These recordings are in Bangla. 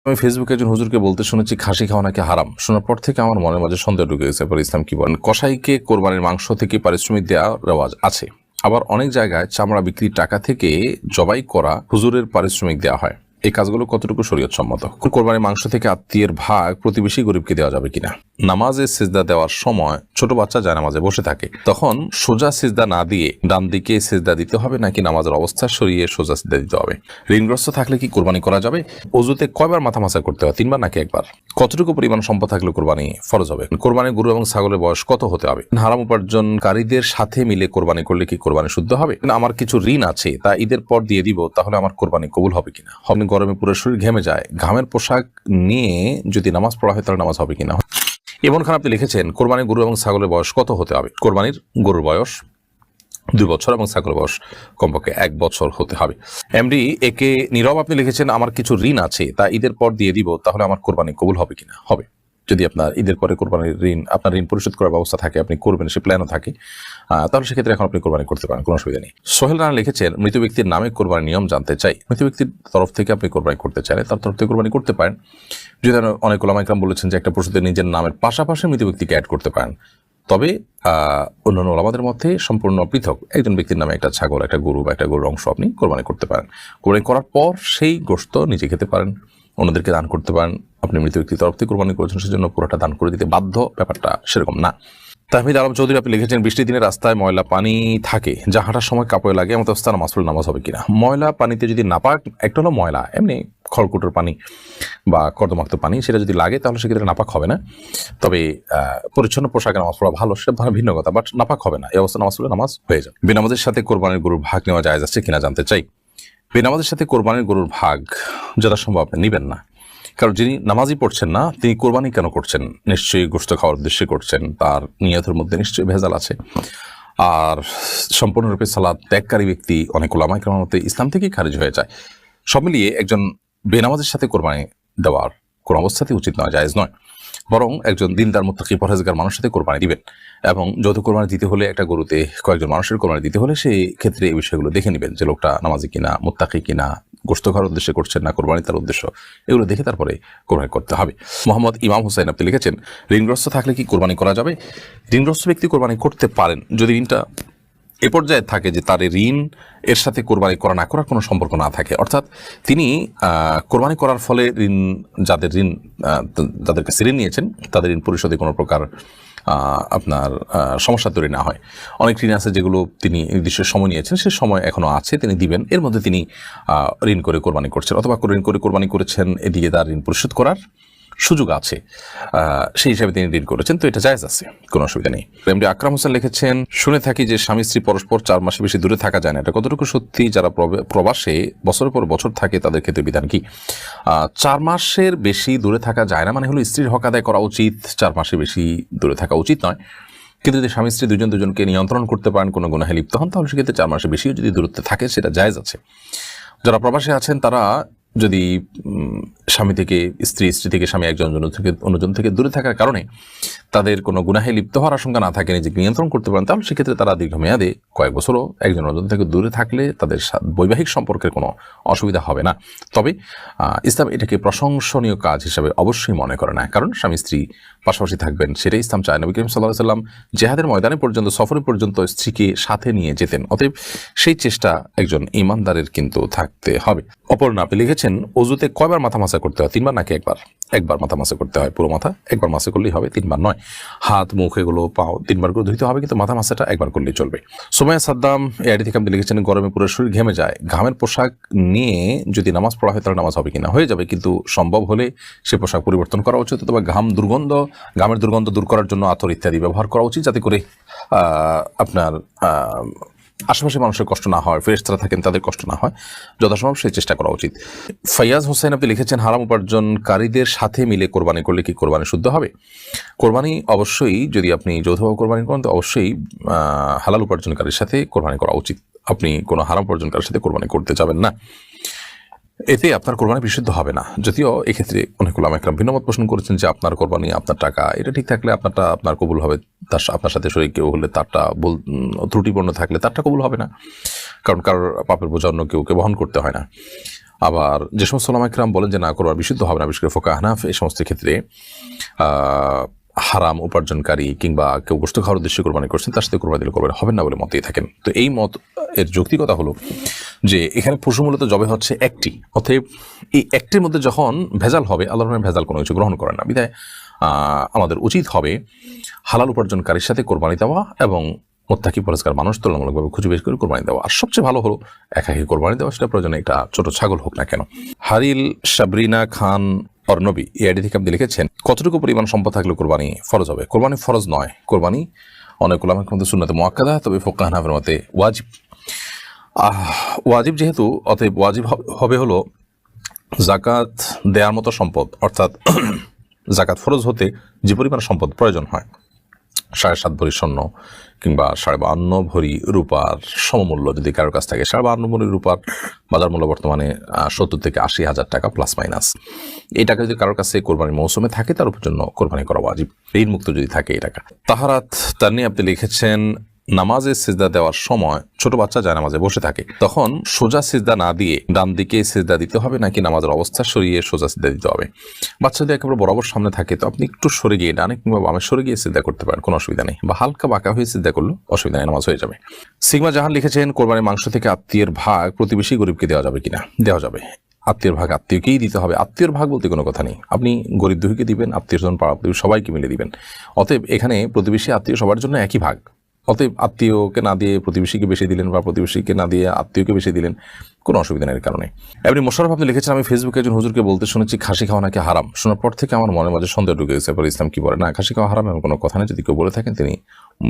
আমি ফেসবুকে একজন হুজুরকে বলতে শুনেছি খাসি খাওয়া নাকি হারাম। শোনার পর থেকে আমার মনের মাঝে সন্দেহ ঢুকে গেছে। এরপর ইসলাম কি বলেন? কসাইকে কোরবানির মাংস থেকে পারিশ্রমিক দেওয়ার রেওয়াজ আছে, আবার অনেক জায়গায় চামড়া বিক্রির টাকা থেকে জবাই করা হুজুরের পারিশ্রমিক দেওয়া হয়। এই কাজগুলো কতটুকু শরীয়ত সম্মত? কোরবানির মাংস থেকে আত্মীয়ের ভাগ প্রতিবেশী গরিবকে দেওয়া যাবে কিনা? নামাজে সিজদা দেওয়ার সময় ছোট বাচ্চা যায় নামাজে বসে থাকে, তখন সোজা সিজদা না দিয়ে ডান দিকে সিজদা দিতে হবে নাকি নামাজের অবস্থা সরিয়ে সোজা সিজদা দিতে হবে? ঋণগ্রস্ত থাকলে কি কোরবানি করা যাবে? অজুতে কয়বার মাথা মাসা করতে হয়, 3 বার নাকি 1 বার? কতটুকু পরিমাণ সম্পদ থাকলে কোরবানি ফরজ হবে? কোরবানির গরু এবং ছাগলের বয়স কত হতে হবে? হারাম উপার্জনকারীদের সাথে মিলে কোরবানি করলে কি কোরবানি শুদ্ধ হবে? আমার কিছু ঋণ আছে, তা ঈদের পর দিয়ে দিব, তাহলে আমার কোরবানি কবুল হবে কিনা? গরমে পুরো শরীর ঘেমে যায়, ঘামের পোশাক নিয়ে যদি নামাজ পড়া হয় তাহলে নামাজ হবে কিনা? এমন খান আপনি লিখেছেন, কোরবানির গরু এবং ছাগলের বয়স কত হতে হবে? কোরবানির গরুর বয়স 2 বছর এবং ছাগলের বয়স কমপক্ষে 1 বছর হতে হবে। এমডি একে নীরব আপনি লিখেছেন, আমার কিছু ঋণ আছে, তা ঈদের পর দিয়ে দিব, তাহলে আমার কোরবানি কবুল হবে কিনা? হবে। যদি আপনার ঈদের পরে কোরবানির আপনার ঋণ পরিশোধ করার ব্যবস্থা থাকে, আপনি করবেন, সে প্ল্যানও থাকে, তাহলে সেক্ষেত্রে এখন আপনি কোরবানি করতে পারেন, কোনো অসুবিধা নেই। সোহেল রানা লিখেছেন, মৃত ব্যক্তির নামে কোরবানির নিয়ম জানতে চাই। মৃত ব্যক্তির তরফ থেকে আপনি কোরবানি করতে চাইলে তার তরফ থেকে কোরবানি করতে পারেন। যদি অনেক ওলামা ইকরাম বলেছেন যে একটা পশুতে নিজের নামের পাশাপাশি মৃত ব্যক্তিকে অ্যাড করতে পারেন, তবে অন্যান্য ওলামাদের মধ্যে সম্পূর্ণ পৃথক একজন ব্যক্তির নামে একটা ছাগল, একটা গরু বা একটা গরুর অংশ আপনি কোরবানি করতে পারেন। কোরবানি করার পর সেই গোশত নিজে খেতে পারেন, অন্যদেরকে দান করতে পারেন। আপনি মৃত ব্যক্তির তরফ থেকে কোরবানি করেছেন, সেজন্য পুরোটা দান করে দিতে বাধ্য, ব্যাপারটা সেরকম না। তাহমিদ আলম চৌধুরী আপনি লিখেছেন, বৃষ্টির দিনে রাস্তায় ময়লা পানি থাকে, যা হাঁটার সময় কাপড়ে লাগে, এমন অবস্থায় নামাজ পড়লে নামাজ হবে কিনা? ময়লা পানিতে যদি নাপাক, একটা হলো ময়লা এমনি খড়কুটোর পানি বা কর্দমাক্ত পানি, সেটা যদি লাগে তাহলে সেক্ষেত্রে নাপাক হবে না। তবে পরিচ্ছন্ন পোশাকে নামাজ পড়া ভালো, সেটা ভিন্ন কথা, বাট নাপাক হবে না। এই অবস্থা নামাজ পড়লে নামাজ হয়ে যাবে। বেনামাজের সাথে কোরবানির গরুর ভাগ নেওয়া জায়েজ আছে কিনা জানতে চাই। বেনামাজের সাথে কোরবানির গরুর ভাগ যথাসম্ভব আপনি নেবেন না, কারণ যিনি নামাজই পড়ছেন না তিনি কোরবানি কেন করছেন? নিশ্চয়ই গোশত খাওয়ার উদ্দেশ্যে করছেন, তার নিয়তের মধ্যে নিশ্চয়ই ভেজাল আছে। আর সম্পূর্ণরূপে সালাত ত্যাগকারী ব্যক্তি অনেক ওলামা ইকরামের মতে ইসলাম থেকেই খারিজ হয়ে যায়। সব মিলিয়ে একজন বেনামাজের সাথে কোরবানি দেওয়ার কোনো অবস্থাতেই উচিত নয়, জায়েজ নয়। বরং একজন দিনদার মুত্তাকি পরহেজগার মানুষের সাথে কোরবানি দিবেন, এবং যৌথ কোরবানি দিতে হলে একটা গরুতে কয়েকজন মানুষের কোরবানি দিতে হলে সেই ক্ষেত্রে এই বিষয়গুলো দেখে নেবেন যে লোকটা নামাজি কিনা, মুত্তাকি কিনা, গোশত খাওয়ার উদ্দেশ্যে করছেন না কোরবানি তার উদ্দেশ্য, এগুলো দেখে তারপরে কোরবানি করতে হবে। মোহাম্মদ ইমাম হুসাইন আপনি লিখেছেন, ঋণগ্রস্ত থাকলে কি কোরবানি করা যাবে? ঋণগ্রস্ত ব্যক্তি কোরবানি করতে পারেন যদি ঋণটা এ পর্যায়ে থাকে যে তার ঋণ এর সাথে কোরবানি করা না করার কোনো সম্পর্ক না থাকে, অর্থাৎ তিনি কোরবানি করার ফলে যাদের কাছে ঋণ নিয়েছেন তাদের ঋণ পরিশোধে কোনো প্রকার আপনার সমস্যা তৈরি না হয়। অনেক ঋণ আছে যেগুলো তিনি নির্দিষ্ট সময় নিয়েছেন, সে সময় এখনও আছে, তিনি দিবেন, এর মধ্যে তিনি ঋণ করে কোরবানি করছেন, অথবা ঋণ করে কোরবানি করেছেন, এদিকে তার ঋণ পরিশোধ করার সুযোগ আছে, সেই হিসাবে তিনি ঋণ করেছেন, তো এটা জায়েজ আছে, কোনো অসুবিধা নেই। এমডি আকরাম হোসেন লিখেছেন, শুনে থাকি যে স্বামী স্ত্রী পরস্পর 4 মাসে বেশি দূরে থাকা যায় না, এটা কতটুকু সত্যি? যারা প্রবাসে বছরের পর বছর থাকে তাদের ক্ষেত্রে বিধান কি? 4 মাসের বেশি দূরে থাকা যায় না মানে হলো স্ত্রীর হক আদায় করা উচিত, 4 মাসের বেশি দূরে থাকা উচিত নয়। কিন্তু যদি স্বামী স্ত্রী দুজনকে নিয়ন্ত্রণ করতে পারেন, কোনো গুনাহে লিপ্ত হন, তাহলে সেক্ষেত্রে 4 মাসের বেশিও যদি দূরত্বে থাকে সেটা জায়েজ আছে। যারা প্রবাসে আছেন তারা যদি স্বামী থেকে স্ত্রী থেকে স্বামী একজন অন্যজন থেকে দূরে থাকার কারণে তাদের কোনো গুনাহে লিপ্ত হওয়ার আশঙ্কা না থাকে, নিজেকে নিয়ন্ত্রণ করতে পারেন, তাহলে সেক্ষেত্রে তারা দীর্ঘমেয়াদে কয়েক বছরও একজন অন্যজন থেকে দূরে থাকলে তাদের বৈবাহিক সম্পর্কের কোনো অসুবিধা হবে না। তবে ইসলাম এটাকে প্রশংসনীয় কাজ হিসাবে অবশ্যই মনে করে না, কারণ স্বামী স্ত্রী পাশাপাশি থাকবেন সেটাই ইসলাম চায়। নবী করিম সাল্লাল্লাহু আলাইহি ওয়াসাল্লাম জেহাদের ময়দানে পর্যন্ত, সফরে পর্যন্ত স্ত্রীকে সাথে নিয়ে যেতেন, অতএব সেই চেষ্টা একজন ইমানদারের কিন্তু থাকতে হবে। অপর্ণা আপনি লিখেছেন, অজুতে কয়বার মাথা মাসা করতে হয়, 3 বার নাকি 1 বার? 1 বার মাথা মাসা করতে হয়, পুরো মাথা 1 বার মাসা করলেই হবে, 3 বার নয়। হাত মুখ এগুলো পাও 3 বার করে ধুইতে হবে, কিন্তু মাথা মাসাটা 1 বার করলেই চলবে। সোমায়া সাদ্দাম এআইডি থেকে আপনি লিখেছেন, গরমে পুরো শরীর ঘেমে যায়, ঘামের পোশাক নিয়ে যদি নামাজ পড়া হয় তাহলে নামাজ হবে কিনা? হয়ে যাবে, কিন্তু সম্ভব হলে সে পোশাক পরিবর্তন করা উচিত, অথবা ঘামের দুর্গন্ধ দূর করার জন্য আতর ইত্যাদি ব্যবহার করা উচিত, যাতে করে আপনার আশেপাশে মানুষের কষ্ট না হয়, ফেরেশতারা থাকেন তাদের কষ্ট না হয়, যথাসম্ভব সেই চেষ্টা করা উচিত। ফাইয়াজ হোসেন আপনি লিখেছেন, হারাম উপার্জনকারীদের সাথে মিলে কোরবানি করলে কি কোরবানি শুদ্ধ হবে? কোরবানি অবশ্যই, যদি আপনি যৌথভাবে কোরবানি করেন তো অবশ্যই হালাল উপার্জনকারীর সাথে কোরবানি করা উচিত। আপনি কোনো হারাম উপার্জনকারীর সাথে কোরবানি করতে যাবেন না, এতে আপনার কোরবানি বিশুদ্ধ হবে না। যদিও এক্ষেত্রে অনেক ওলামা ইকরাম ভিন্নমত পোষণ করেছেন যে আপনার কোরবানি, আপনার টাকা, এটা ঠিক থাকলে আপনারটা আপনার কবুল হবে, আপনার সাথে শরীর কেউ হলে তারটা ত্রুটিপূর্ণ থাকলে তারটা কবুল হবে না, কারণ কারোর পাপের বোঝা অন্য কেউকে বহন করতে হয় না। আবার যে সমস্ত ওলামা কিরাম বলেন যে না কোরবানি বিশুদ্ধ হবে না, বিশেষ করে ফোকা হানাফ এই সমস্ত ক্ষেত্রে হারাম উপার্জনকারী কিংবা কেউ গোশত খাওয়ার উদ্দেশ্যে কোরবানি করছেন তার সাথে কোরবানি দিলে কোরবানি হবে না বলে মতেই থাকেন। তো এই মত এর যৌক্তিকতা হলো যে এখানে পশু মূলত জবে হচ্ছে একটি, অতএব এই একটির মধ্যে যখন ভেজাল হবে, আল্লাহর নামে ভেজাল কোনো কিছু গ্রহণ করেন না, বিধায় আমাদের উচিত হবে হালাল উপার্জনকারীর সাথে কোরবানি দেওয়া এবং মোত্তাকি পরিষ্কার মানুষ তুলনামূলকভাবে খুঁজে বের করে কোরবানি দেওয়া। আর সবচেয়ে ভালো হলো একাকি কোরবানি দেওয়া, সেটা প্রয়োজনে একটা ছোট ছাগল হোক না কেন। হারিল সাবরিনা খান অর্ণবী এই আইডি থেকে আপনি লিখেছেন, কতটুকু পরিমাণ সম্পদ থাকলে কোরবানি ফরজ হবে? কোরবানি ফরজ নয়, কোরবানি অনেক উলামার মধ্যে সুন্নাতে মুআক্কাদা, তবে ফোকা হানাফের মতে ওয়াজিব। ওয়াজিব যেহেতু, অতএব ওয়াজিব হবে হলো জাকাত দেওয়ার মতো সম্পদ, অর্থাৎ জাকাত ফরজ হতে যে পরিমাণ সম্পদ প্রয়োজন হয়, 7.5 ভরি স্বর্ণ কিংবা 52 ভরি রূপার সমমূল্য যদি কারোর কাছ থাকে, 52 ভরি রূপার বাজার মূল্য বর্তমানে 70 থেকে 80 হাজার টাকা প্লাস মাইনাস। এই টাকা যদি কারোর কাছে কোরবানির মৌসুমে থাকে তার উপর জন্য কোরবানি করা ওয়াজিব, ঋণ মুক্ত যদি থাকে এই টাকা। তাহারাত তার নিয়ে আপনি লিখেছেন, নামাজে সিজদা দেওয়ার সময় ছোট বাচ্চা যায় নামাজে বসে থাকে, তখন সোজা সিজদা না দিয়ে ডান দিকে সিজদা দিতে হবে নাকি নামাজের অবস্থা সরিয়ে সোজা সিজদা দিতে হবে? বাচ্চা যদি একেবারে বরাবর সামনে থাকে তো আপনি একটু সরে গিয়ে ডানে কিংবা বামে সরে গিয়ে সিজদা করতে পারেন, কোনো অসুবিধা নেই, বা হালকা বাঁকা হয়ে সিজদা করলেও অসুবিধা নেই, নামাজ হয়ে যাবে। সিগমা জাহান লিখেছেন, কোরবানির মাংস থেকে আত্মীয়ের ভাগ প্রতিবেশী গরিবকে দেওয়া যাবে কিনা? দেওয়া যাবে। আত্মীয়ের ভাগ আত্মীয়কেই দিতে হবে, আত্মীয়ের ভাগ বলতে কোনো কথা নেই, আপনি গরিব দুঃখীকে দিবেন, আত্মীয় স্বজন পাড়া প্রতিবেশী সবাইকে মিলে দিবেন। অতএব এখানে প্রতিবেশী আত্মীয় সবার জন্য একই ভাগ, অতএব আত্মীয়কে না দিয়ে প্রতিবেশীকে বেশি দিলেন বা প্রতিবেশীকে না দিয়ে আত্মীয়কে বেশি দিলেন, কোনো অসুবিধা নেই কারণে। এমনি মোশাররফ আপনি লিখেছেন, আমি ফেসবুকে একজন হুজুরকে বলতে শুনেছি খাসি খাওয়া নাকি হারাম। শোনার পর থেকে আমার মনের মাঝে সন্দেহ ঢুকে গেছে, পরে ইসলাম কি বলে? না, খাসি খাওয়া হারাম এমন কোনো কথা নেই, যদি কেউ বলে থাকেন তিনি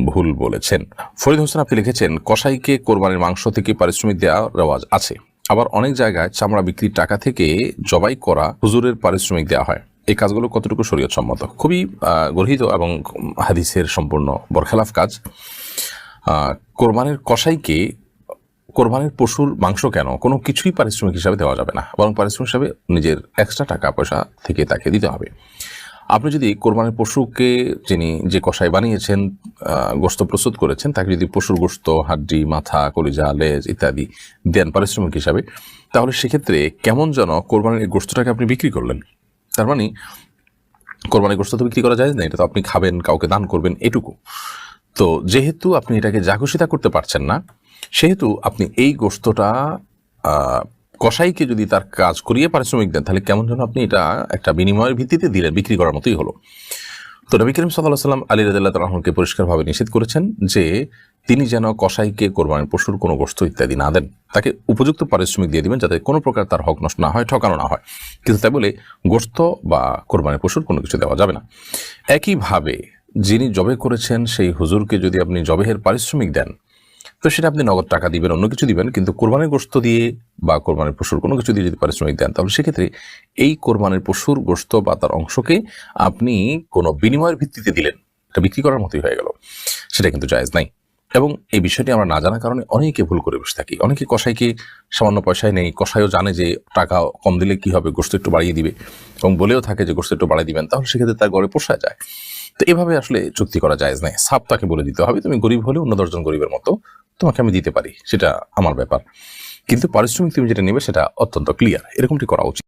ভুল বলেছেন। ফরিদ হোসেন আপনি লিখেছেন, কসাইকে কোরবানির মাংস থেকে পারিশ্রমিক দেওয়ার রেওয়াজ আছে, আবার অনেক জায়গায় চামড়া বিক্রির টাকা থেকে জবাই করা হুজুরের পারিশ্রমিক দেওয়া হয়, এই কাজগুলো কতটুকু শরীয়ত সম্মত? খুবই গর্হিত এবং হাদিসের সম্পূর্ণ বরখেলাফ কাজ। কোরবানির কসাইকে কোরবানির পশুর মাংস কেন কোনো কিছুই পারিশ্রমিক হিসাবে দেওয়া যাবে না, বরং পারিশ্রমিক হিসাবে নিজের এক্সট্রা টাকা পয়সা থেকে তাকে দিতে হবে। আপনি যদি কোরবানির পশুকে, যিনি যে কসাই বানিয়েছেন, গোশত প্রস্তুত করেছেন, তাকে যদি পশুর গোশত, হাড্ডি, মাথা, কলিজা, লেজ ইত্যাদি দেন পারিশ্রমিক হিসাবে, তাহলে সেক্ষেত্রে কেমন যেন কোরবানির এই গোশতটাকে আপনি বিক্রি করলেন। তার মানে কোরবানির গোশত তো বিক্রি করা যায় না, এটা তো আপনি খাবেন, কাউকে দান করবেন, এটুকু। তো যেহেতু আপনি এটাকে জাঘোষিতা করতে পারছেন না, সেহেতু আপনি এই গোশতটা কসাইকে যদি তার কাজ করিয়ে পারিশ্রমিক দেন, তাহলে কেমন যেন আপনি এটা একটা বিনিময়ের ভিত্তিতে দিলেন, বিক্রি করার মতোই হলো। তো নবী করিম সাল্লাল্লাহু আলাইহি ওয়াসাল্লাম আলী রাদিয়াল্লাহু তাআলা আনহুকে পরিষ্কারভাবে নিষেধ করেছেন যে তিনি যেন কসাইকে কোরবানির পশুর কোনো গোশত ইত্যাদি না দেন, তাকে উপযুক্ত পারিশ্রমিক দিয়ে দিবেন যাতে কোনো প্রকার তার হক নষ্ট না হয়, ঠকানো না হয়, কিন্তু তাই বলে গোশত বা কোরবানির পশুর কোনো কিছু দেওয়া যাবে না। একইভাবে যিনি জবে করেছেন সেই হুজুরকে যদি আপনি জবেহের পারিশ্রমিক দেন, তো সেটা আপনি নগদ টাকা দিবেন, অন্য কিছু দিবেন, কিন্তু কোরবানির গোশত দিয়ে বা কোরবানির পশুর কোনো কিছু দিয়ে যদি পারিশ্রমিক দেন, তাহলে সেক্ষেত্রে এই কোরবানির পশুর গোশত বা তার অংশকে আপনি কোনো বিনিময়ের ভিত্তিতে দিলেন, এটা বিক্রি করার মতোই হয়ে গেল, সেটা কিন্তু জায়েজ নাই। এবং এই বিষয়টি আমরা না জানার কারণে অনেকে ভুল করে বসে থাকি। অনেকে কসাইকে সামান্য পয়সায় নেই, কসাইও জানে যে টাকা কম দিলে কি হবে, গোশত একটু বাড়িয়ে দিবে এবং বলেও থাকে যে গোশত একটু বাড়িয়ে দিবেন, তাহলে সেক্ষেত্রে তার ঘরে পোষায় যায়। তো এভাবে আসলে চুক্তি করা জায়েজ নাই। সাপ তাকে বলে দিতে হবে, তুমি গরিব হলে অন্য 10 জন গরিবের মতো তোমাকে আমি দিতে পারি, সেটা আমার ব্যাপার, কিন্তু পারিশ্রমিক তুমি যেটা নেবে সেটা অত্যন্ত ক্লিয়ার, এরকমটি করা উচিত।